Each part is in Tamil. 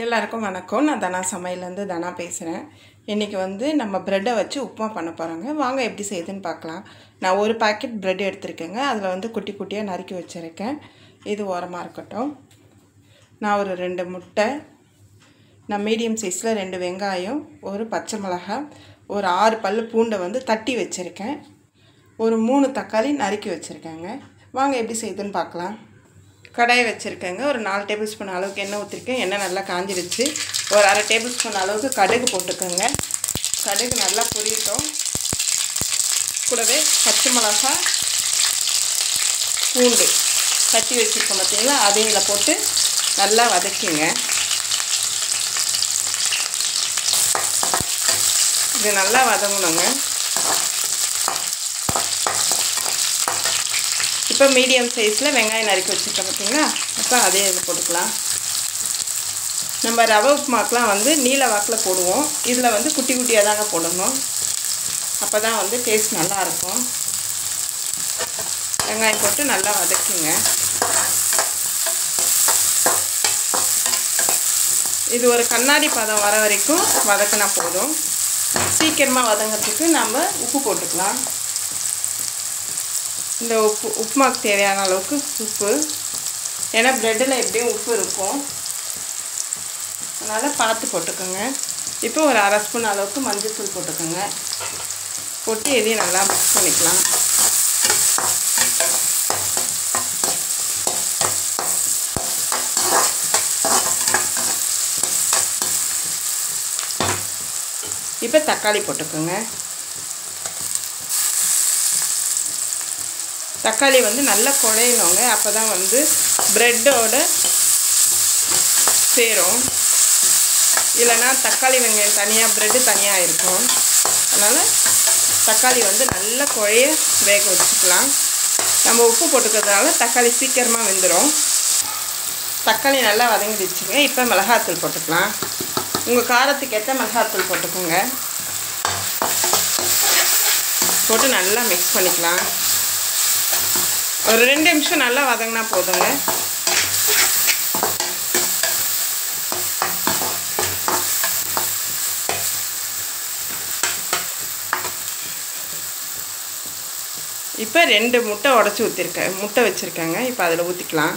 எல்லாருக்கும் வணக்கம். நான் தனா சமையலேருந்து தனா பேசுகிறேன். இன்றைக்கி நம்ம ப்ரெட்டை வச்சு உப்புமா பண்ண போகிறோங்க. வாங்க எப்படி செய்யுதுன்னு பார்க்கலாம். நான் ஒரு பாக்கெட் ப்ரெட் எடுத்துருக்கேங்க. அதில் குட்டி குட்டியாக நறுக்கி வச்சுருக்கேன். இது ஓரமாக இருக்கட்டும். நான் ஒரு 2 முட்டை, நான் மீடியம் சைஸில் 2 வெங்காயம், ஒரு பச்சை மிளகாய், ஒரு 6 பல் பூண்டை தட்டி வச்சுருக்கேன். ஒரு 3 தக்காளி நறுக்கி வச்சுருக்கேங்க. வாங்க எப்படி செய்யுதுன்னு பார்க்கலாம். கடாய் வச்சுருக்கேங்க. ஒரு 4 டேபிள் ஸ்பூன் அளவுக்கு எண்ணெய் ஊற்றிருக்கேன். எண்ணெய் நல்லா காஞ்சிடுச்சு. ஒரு அரை டேபிள் ஸ்பூன் அளவுக்கு கடுகு போட்டுக்கோங்க. கடுகு நல்லா பொரியட்டும். கூடவே பச்சை மிளகாய், பூண்டு தட்டி வச்சுருக்கோம் பார்த்தீங்களா, அதையும் இதில் போட்டு நல்லா வதக்கிங்க. இது நல்லா வதங்கணுங்க. இப்போ மீடியம் சைஸில் வெங்காயம் நறுக்கி வச்சுருக்கேன் பார்த்தீங்களா, இப்போ அதே இது போட்டுக்கலாம். நம்ம ரவை உப்புமாக்கெலாம் நீல வாக்கில் போடுவோம். இதில் குட்டி குட்டியாக தாங்க போடணும். அப்போ தான் டேஸ்ட் நல்லாயிருக்கும். வெங்காயம் போட்டு நல்லா வதக்குங்க. இது ஒரு கண்ணாடி பதம் வர வரைக்கும் வதக்கினா போதும். சீக்கிரமாக வதங்கிறதுக்கு நம்ம உப்பு போட்டுக்கலாம். இந்த உப்புமாக்கு தேவையான அளவுக்கு உப்பு, ஏன்னா ப்ரெட்டில் எப்படியும் உப்பு இருக்கும், அதனால் பார்த்து போட்டுக்கோங்க. இப்போ ஒரு அரை ஸ்பூன் அளவுக்கு மஞ்சள் தூள் போட்டுக்கோங்க. போட்டு எதையும் நல்லா மிக்ஸ் பண்ணிக்கலாம். இப்போ தக்காளி போட்டுக்கோங்க. தக்காளி நல்லா குழையணுங்க. அப்போ தான் ப்ரெட்டோட சேரும். இல்லைன்னா தக்காளி வெங்காயம் தனியாக, ப்ரெட்டு தனியாக இருக்கும். அதனால் தக்காளி நல்லா குழைய வேக வச்சுக்கலாம். நம்ம உப்பு போட்டுக்கிறதுனால தக்காளி சீக்கிரமாக வெந்துடும். தக்காளி நல்லா வதங்கிடுச்சுங்க. இப்போ மிளகாத்தூள் போட்டுக்கலாம். உங்கள் காரத்துக்கு ஏற்ற மிளகாத்தூள் போட்டுக்கோங்க. போட்டு நல்லா மிக்ஸ் பண்ணிக்கலாம். ஒரு 2 நிமிஷம் நல்லா வதங்கினா போதுங்க. இப்போ 2 முட்டை உடச்சி முட்டை வச்சுருக்கேங்க. இப்போ அதில் ஊற்றிக்கலாம்.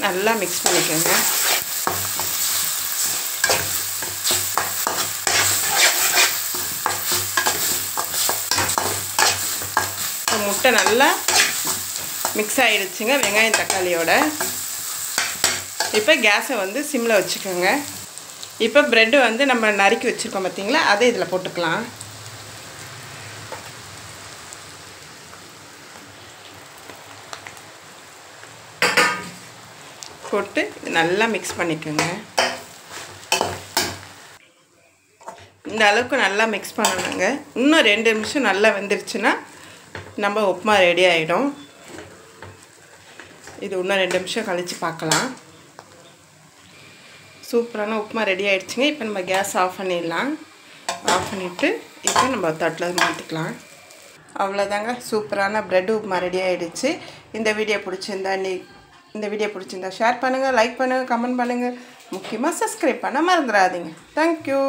நல்லா மிக்ஸ் பண்ணிக்கோங்க. முட்டை நல்லா மிக்ஸ் ஆகிடுச்சுங்க வெங்காயம் தக்காளியோட. இப்போ கேஸை சிம்மில் வச்சுக்கோங்க. இப்போ ப்ரெட்டு நம்ம நறுக்கி வச்சுருக்கோம் பார்த்தீங்களா, அதை இதில் போட்டுக்கலாம். போட்டு நல்லா மிக்ஸ் பண்ணிக்கோங்க. இந்த அளவுக்கு நல்லா மிக்ஸ் பண்ணணுங்க. இன்னும் 2 நிமிஷம் நல்லா வெந்துருச்சுன்னா நம்ம உப்புமா ரெடி ஆகிடும். இது இன்னும் 2 நிமிஷம் கழித்து பார்க்கலாம். சூப்பரான உப்புமா ரெடி ஆகிடுச்சுங்க. இப்போ நம்ம கேஸ் ஆஃப் பண்ணிடலாம். ஆஃப் பண்ணிவிட்டு இப்போ நம்ம தட்டில் மாற்றிக்கலாம். அவ்வளோதாங்க, சூப்பரான ப்ரெட் உப்புமா ரெடி ஆகிடுச்சு. இந்த வீடியோ பிடிச்சிருந்தா ஷேர் பண்ணுங்கள், லைக் பண்ணுங்கள், கமெண்ட் பண்ணுங்கள். முக்கியமாக சப்ஸ்கிரைப் பண்ண மறந்துடாதீங்க. தேங்க்யூ.